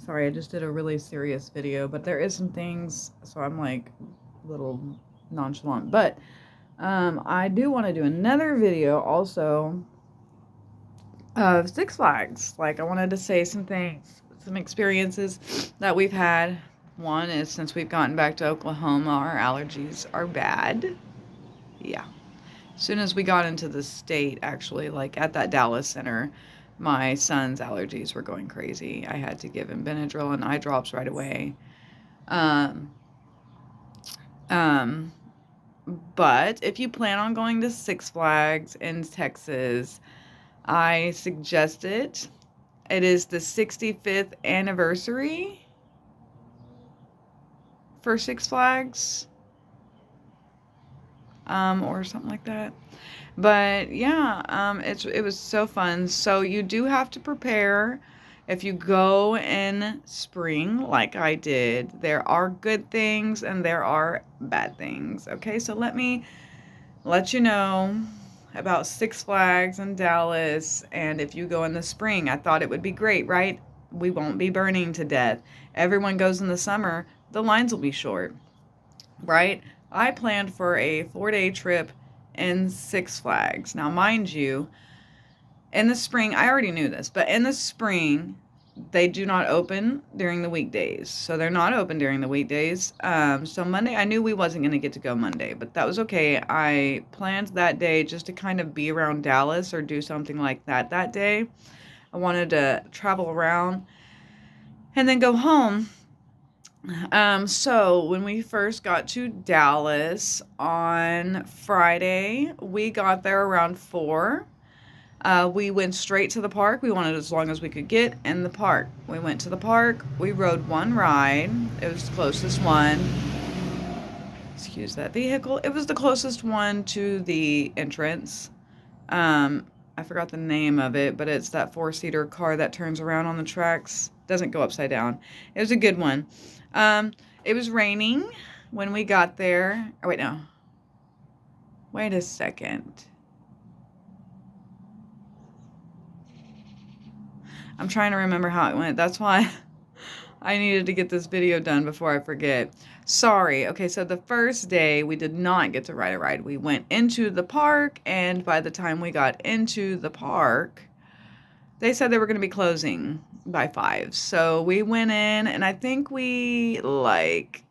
Sorry, I just did a really serious video, but there is some things, so I'm like a little nonchalant. But I do want to do another video also of Six Flags. Like, I wanted to say some things, some experiences that we've had. One is since we've gotten back to Oklahoma, our allergies are bad. Yeah. As soon as we got into the state, actually, like at that Dallas center, my son's allergies were going crazy. I had to give him Benadryl and eye drops right away. Um, um, but if you plan on going to Six Flags in Texas, I suggest it. It is the 65th anniversary for Six Flags, or something like that. But yeah, it was so fun. So you do have to prepare. If you go in spring, like I did, there are good things and there are bad things. Okay, so let me let you know about Six Flags in Dallas. And if you go in the spring, I thought it would be great, right? We won't be burning to death. Everyone goes in the summer, the lines will be short, right? I planned for a 4-day trip in Six Flags. Now, mind you, in the spring, I already knew this, but in the spring, they do not open during the weekdays. So they're not open during the weekdays. So Monday, I knew we wasn't going to get to go Monday, but that was okay. I planned that day just to kind of be around Dallas or do something like that day. I wanted to travel around and then go home. So when we first got to Dallas on Friday, we got there around 4. We went straight to the park. We wanted as long as we could get in the park. We went to the park. We rode one ride. It was the closest one. Excuse that vehicle. It was the closest one to the entrance. I forgot the name of it, but it's that 4-seater car that turns around on the tracks. Doesn't go upside down. It was a good one. It was raining when we got there. Oh, wait, no. Wait a second. I'm trying to remember how it went. That's why I needed to get this video done before I forget. Sorry. Okay, so the first day we did not get to ride a ride. We went into the park, and by the time we got into the park, they said they were going to be closing by 5. So we went in, and I think we, like,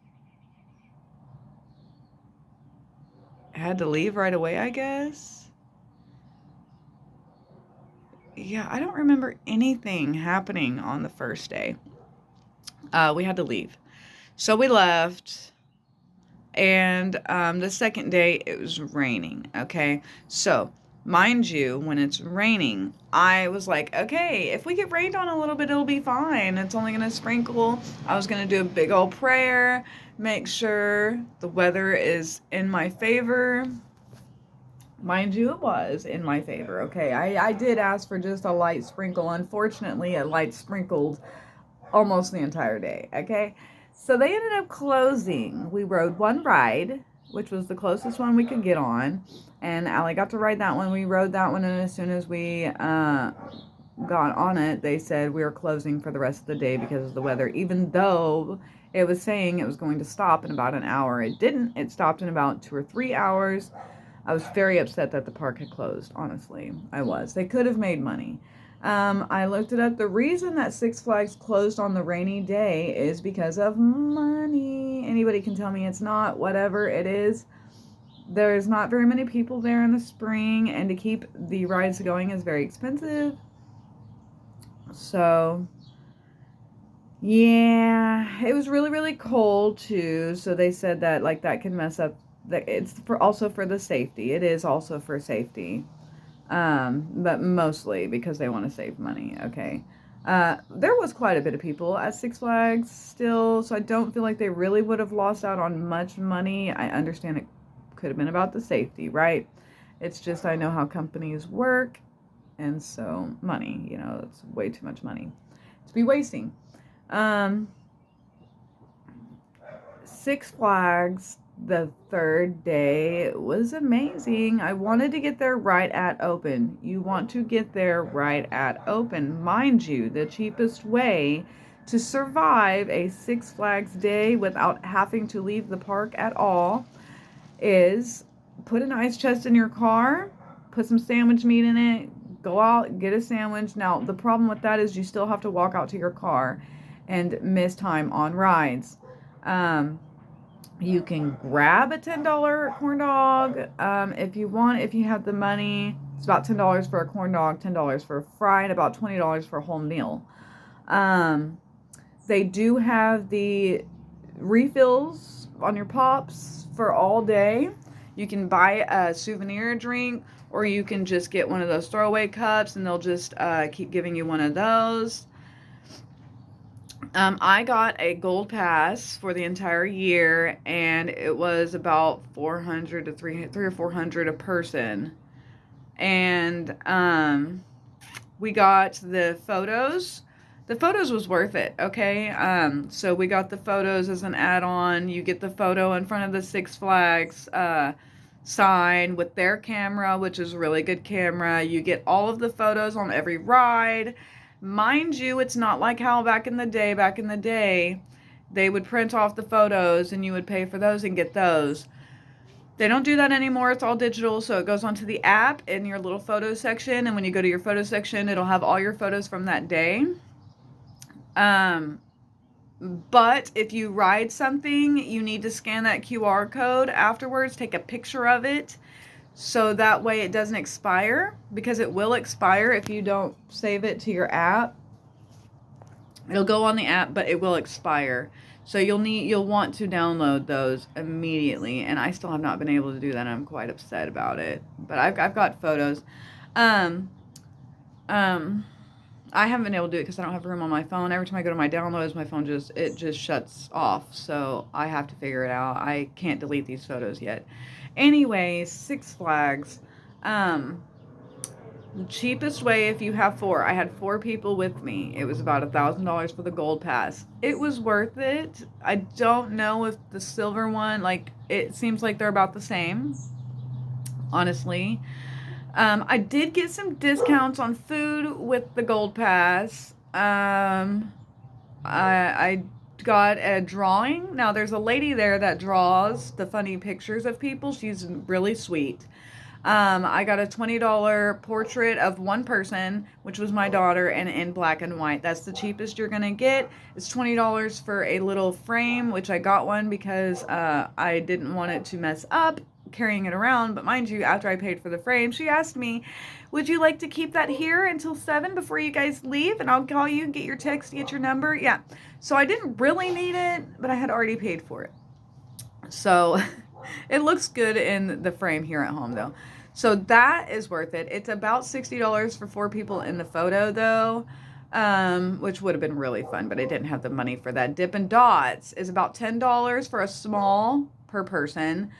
had to leave right away, I guess. Yeah, I don't remember anything happening on the first day. We had to leave. So we left, and the second day it was raining. Okay, so mind you, when it's raining, I was like, okay, if we get rained on a little bit, it'll be fine. It's only gonna sprinkle. I was gonna do a big old prayer, make sure the weather is in my favor. Mind you, it was in my favor. Okay, I did ask for just a light sprinkle. Unfortunately, a light sprinkled almost the entire day. Okay, so they ended up closing. We rode one ride, which was the closest one we could get on, and Allie got to ride that one. We rode that one, and as soon as we got on it, they said we were closing for the rest of the day because of the weather, even though it was saying it was going to stop in about an hour. It didn't. It stopped in about 2 or 3 hours. I was very upset that the park had closed, honestly. I was. They could have made money. I looked it up. The reason that Six Flags closed on the rainy day is because of money. Anybody can tell me it's not, whatever it is. There's not very many people there in the spring, and to keep the rides going is very expensive. So, yeah, it was really, really cold too. So they said that, like, that can mess up. It's for also for the safety. It is also for safety. But mostly because they want to save money. Okay. There was quite a bit of people at Six Flags still, so I don't feel like they really would have lost out on much money. I understand it could have been about the safety, right? It's just I know how companies work, and so money, it's way too much money to be wasting. Six Flags, the third day, was amazing. I wanted to get there right at open. You want to get there right at open. Mind you, the cheapest way to survive a Six Flags day without having to leave the park at all is put an ice chest in your car, put some sandwich meat in it, go out, get a sandwich. Now, the problem with that is you still have to walk out to your car and miss time on rides. You can grab a $10 corn dog if you want, if you have the money. It's about $10 for a corn dog, $10 for a fry, and about $20 for a whole meal. They do have the refills on your pops for all day. You can buy a souvenir drink, or you can just get one of those throwaway cups and they'll just keep giving you one of those. I got a gold pass for the entire year, and it was about 400 to 300 or 400 a person. And we got the photos. The photos was worth it, okay? So we got the photos as an add-on. You get the photo in front of the Six Flags sign with their camera, which is a really good camera. You get all of the photos on every ride. Mind you, it's not like how back in the day, they would print off the photos and you would pay for those and get those. They don't do that anymore. It's all digital, so it goes onto the app in your little photo section, and when you go to your photo section, it'll have all your photos from that day. But if you ride something, you need to scan that QR code afterwards, take a picture of it, so that way it doesn't expire, because it will expire if you don't save it to your app. It'll go on the app, but it will expire. So you'll want to download those immediately, and I still have not been able to do that. I'm quite upset about it, but I've got photos. I haven't been able to do it because I don't have room on my phone. Every time I go to my downloads, my phone just shuts off. So I have to figure it out. I can't delete these photos yet. Anyways, Six Flags. The cheapest way, if you have four, I had 4 people with me. It was about $1,000 for the gold pass. It was worth it. I don't know if the silver one, like, it seems like they're about the same, honestly. I did get some discounts on food with the gold pass. I got a drawing. Now, there's a lady there that draws the funny pictures of people. She's really sweet. I got a $20 portrait of one person, which was my daughter, and in black and white. That's the cheapest you're gonna get. It's $20 for a little frame, which I got one because I didn't want it to mess up carrying it around. But mind you, after I paid for the frame, she asked me, would you like to keep that here until 7 before you guys leave, and I'll call you and get your text, get your number? Yeah. So I didn't really need it, but I had already paid for it. So it looks good in the frame here at home, though. So that is worth it. It's about $60 for 4 people in the photo, though, which would have been really fun, but I didn't have the money for that. Dippin' Dots is about $10 for a small per person.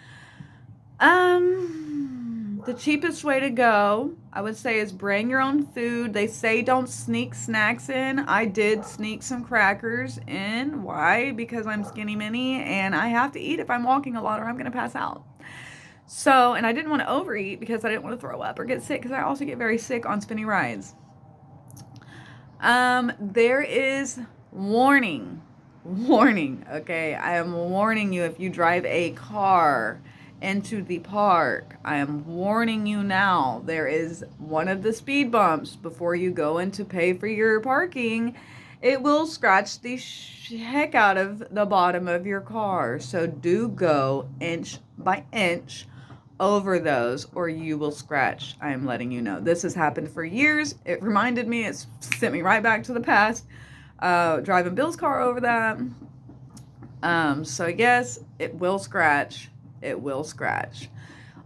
The cheapest way to go, I would say, is bring your own food. They say don't sneak snacks in. I did sneak some crackers in. Why? Because I'm skinny mini and I have to eat if I'm walking a lot or I'm going to pass out. So, and I didn't want to overeat because I didn't want to throw up or get sick, because I also get very sick on spinny rides. There is warning, okay? I am warning you, if you drive a car into the park, I am warning you now. There is one of the speed bumps before you go in to pay for your parking. It will scratch the heck out of the bottom of your car. So do go inch by inch over those, or you will scratch. I am letting you know. This has happened for years. It reminded me, it sent me right back to the past, driving Bill's car over that. So yes, it will scratch. It will scratch.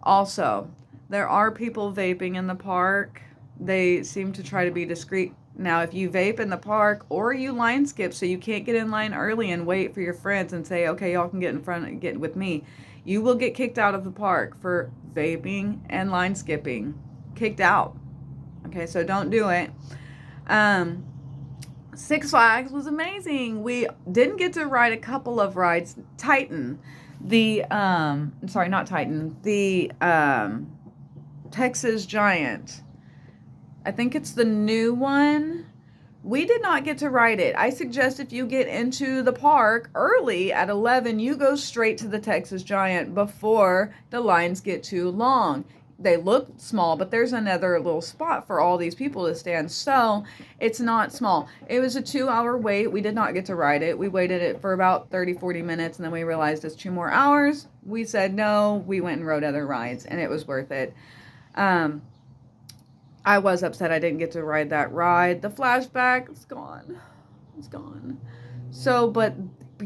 Also, there are people vaping in the park. They seem to try to be discreet. Now, if you vape in the park, or you line skip so you can't get in line early and wait for your friends and say, okay, y'all can get in front and get with me, you will get kicked out of the park for vaping and line skipping. Kicked out. Okay, so don't do it. Six Flags was amazing. We didn't get to ride a couple of rides. Titan, the not Titan, the Texas Giant. I think it's the new one We did not get to ride it. I suggest if you get into the park early at 11, you go straight to the Texas Giant before the lines get too long. They look small, but there's another little spot for all these people to stand. So it's not small. It was a 2 hour wait. We did not get to ride it. We waited it for about 30, 40 minutes, and then we realized it's 2 more hours. We said no. We went and rode other rides, and it was worth it. Um, I was upset I didn't get to ride that ride. The flashback, it's gone. It's gone. So, but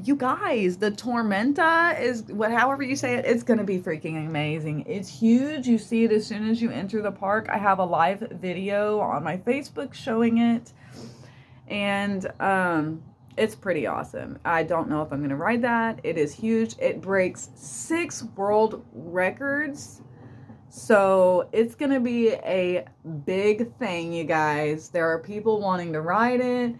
you guys, the Tormenta is however you say it, it's going to be freaking amazing. It's huge. You see it as soon as you enter the park. I have a live video on my Facebook showing it. And, it's pretty awesome. I don't know if I'm going to ride that. It is huge. It breaks 6 world records. So it's going to be a big thing, you guys. There are people wanting to ride it.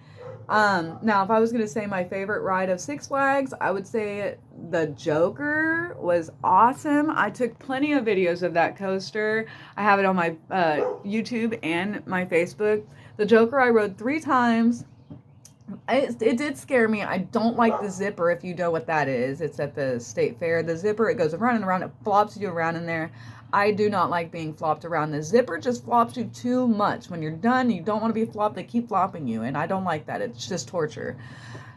Now, if I was going to say my favorite ride of Six Flags, I would say the Joker was awesome. I took plenty of videos of that coaster. I have it on my YouTube and my Facebook. The Joker I rode 3 times. It did scare me. I don't like the zipper, if you know what that is. It's at the state fair. The zipper, it goes around and around. It flops you around in there. I do not like being flopped around. The zipper just flops you too much. When you're done, you don't want to be flopped. They keep flopping you, and I don't like that. It's just torture.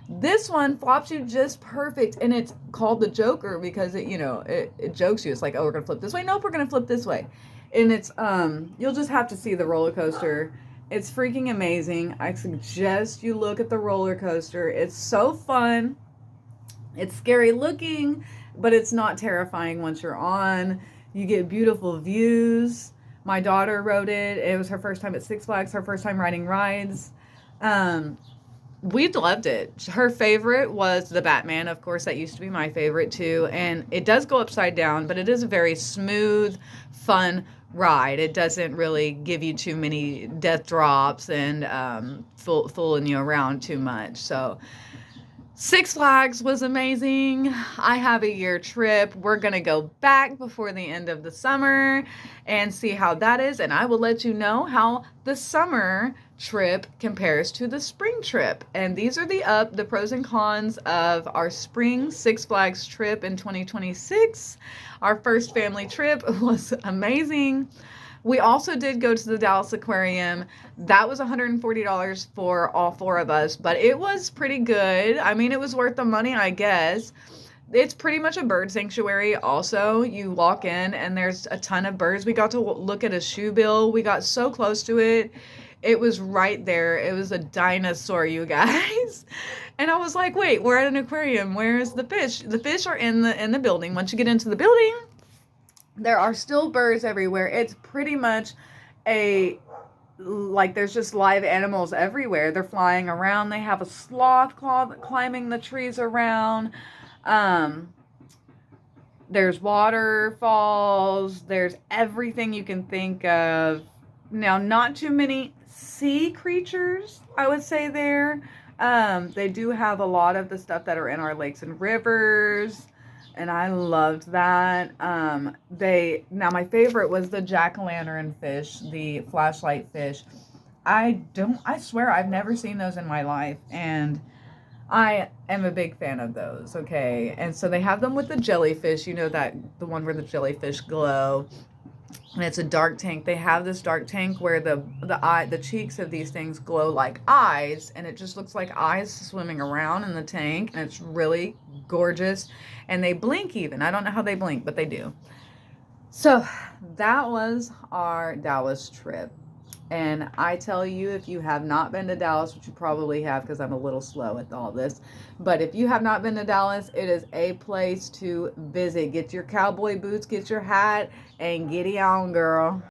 This one flops you just perfect, and it's called the Joker because it jokes you. It's like, oh, we're gonna flip this way. Nope, we're gonna flip this way, and it's you'll just have to see the roller coaster. It's freaking amazing. I suggest you look at the roller coaster. It's so fun. It's scary looking, but it's not terrifying once you're on. You get beautiful views. My daughter rode it. It was her first time at Six Flags, her first time riding rides. We loved it. Her favorite was the Batman. Of course, that used to be my favorite too. And it does go upside down, but it is a very smooth, fun ride. It doesn't really give you too many death drops and fooling you around too much. So Six Flags was amazing. I have a year trip. We're going to go back before the end of the summer and see how that is. And I will let you know how the summer trip compares to the spring trip. And these are the pros and cons of our spring Six Flags trip in 2026. Our first family trip was amazing. We also did go to the Dallas Aquarium. That was $140 for all 4 of us, but it was pretty good. I mean, it was worth the money, I guess. It's pretty much a bird sanctuary also. You walk in and there's a ton of birds. We got to look at a shoebill. We got so close to it. It was right there. It was a dinosaur, you guys. And I was like, wait, we're at an aquarium. Where is the fish? The fish are in the building. Once you get into the building, there are still birds everywhere. It's pretty much there's just live animals everywhere. They're flying around. They have a sloth climbing the trees around. There's waterfalls. There's everything you can think of. Now, not too many sea creatures, I would say there. They do have a lot of the stuff that are in our lakes and rivers. And I loved that. Now my favorite was the jack-o'-lantern fish, the flashlight fish. I swear I've never seen those in my life. And I am a big fan of those. Okay. And so they have them with the jellyfish, the one where the jellyfish glow. And it's a dark tank. They have this dark tank where the cheeks of these things glow like eyes, and it just looks like eyes swimming around in the tank, and it's really gorgeous. And they blink even. I don't know how they blink, but they do. So that was our Dallas trip. And I tell you, if you have not been to Dallas, which you probably have because I'm a little slow at all this, but if you have not been to Dallas, it is a place to visit. Get your cowboy boots, get your hat, and giddy on, girl.